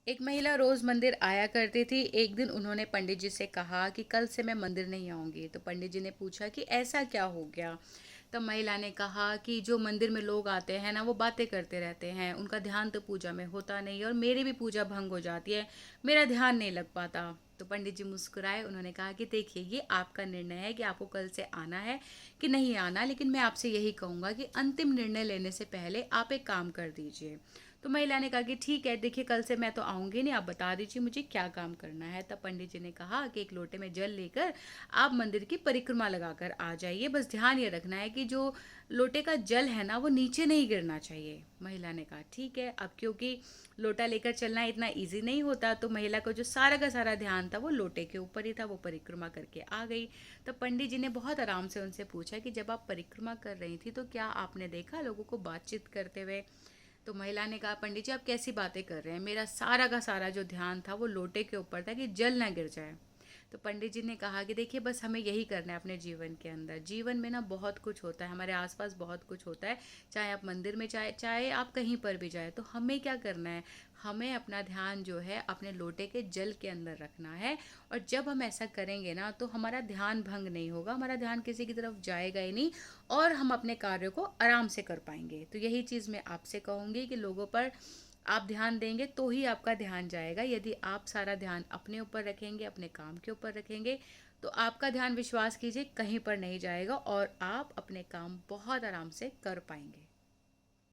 एक महिला रोज मंदिर आया करती थी। एक दिन उन्होंने पंडित जी से कहा कि कल से मैं मंदिर नहीं आऊंगी। तो पंडित जी ने पूछा कि ऐसा क्या हो गया। तब महिला ने कहा कि जो मंदिर में लोग आते हैं ना, वो बातें करते रहते हैं, उनका ध्यान तो पूजा में होता नहीं और मेरी भी पूजा भंग हो जाती है, मेरा ध्यान नहीं लग पाता। तो पंडित जी मुस्कुराए, उन्होंने कहा कि देखिए, ये आपका निर्णय है कि आपको कल से आना है कि नहीं आना, लेकिन मैं आपसे यही कहूँगा कि अंतिम निर्णय लेने से पहले आप एक काम कर दीजिए। तो महिला ने कहा कि ठीक है, देखिए कल से मैं तो आऊँगी नहीं, आप बता दीजिए मुझे क्या काम करना है। तब पंडित जी ने कहा कि एक लोटे में जल लेकर आप मंदिर की परिक्रमा लगाकर आ जाइए। बस ध्यान ये रखना है कि जो लोटे का जल है ना, वो नीचे नहीं गिरना चाहिए। महिला ने कहा ठीक है। अब क्योंकि लोटा लेकर चलना इतना ईजी नहीं होता, तो महिला को जो सारा का सारा ध्यान था वो लोटे के ऊपर ही था। वो परिक्रमा करके आ गई। तो पंडित जी ने बहुत आराम से उनसे पूछा कि जब आप परिक्रमा कर रही थी तो क्या आपने देखा लोगों को बातचीत करते हुए। तो महिला ने कहा पंडित जी, आप कैसी बातें कर रहे हैं, मेरा सारा का सारा जो ध्यान था वो लोटे के ऊपर था कि जल ना गिर जाए। तो पंडित जी ने कहा कि देखिए, बस हमें यही करना है अपने जीवन के अंदर। जीवन में ना बहुत कुछ होता है, हमारे आसपास बहुत कुछ होता है। चाहे आप मंदिर में, चाहे चाहे आप कहीं पर भी जाए, तो हमें क्या करना है, हमें अपना ध्यान जो है अपने लोटे के जल के अंदर रखना है। और जब हम ऐसा करेंगे ना, तो हमारा ध्यान भंग नहीं होगा, हमारा ध्यान किसी की तरफ जाएगा ही नहीं, और हम अपने कार्यों को आराम से कर पाएंगे। तो यही चीज़ मैं आपसे कहूँगी कि लोगों पर आप ध्यान देंगे तो ही आपका ध्यान जाएगा। यदि आप सारा ध्यान अपने ऊपर रखेंगे, अपने काम के ऊपर रखेंगे, तो आपका ध्यान, विश्वास कीजिए, कहीं पर नहीं जाएगा और आप अपने काम बहुत आराम से कर पाएंगे।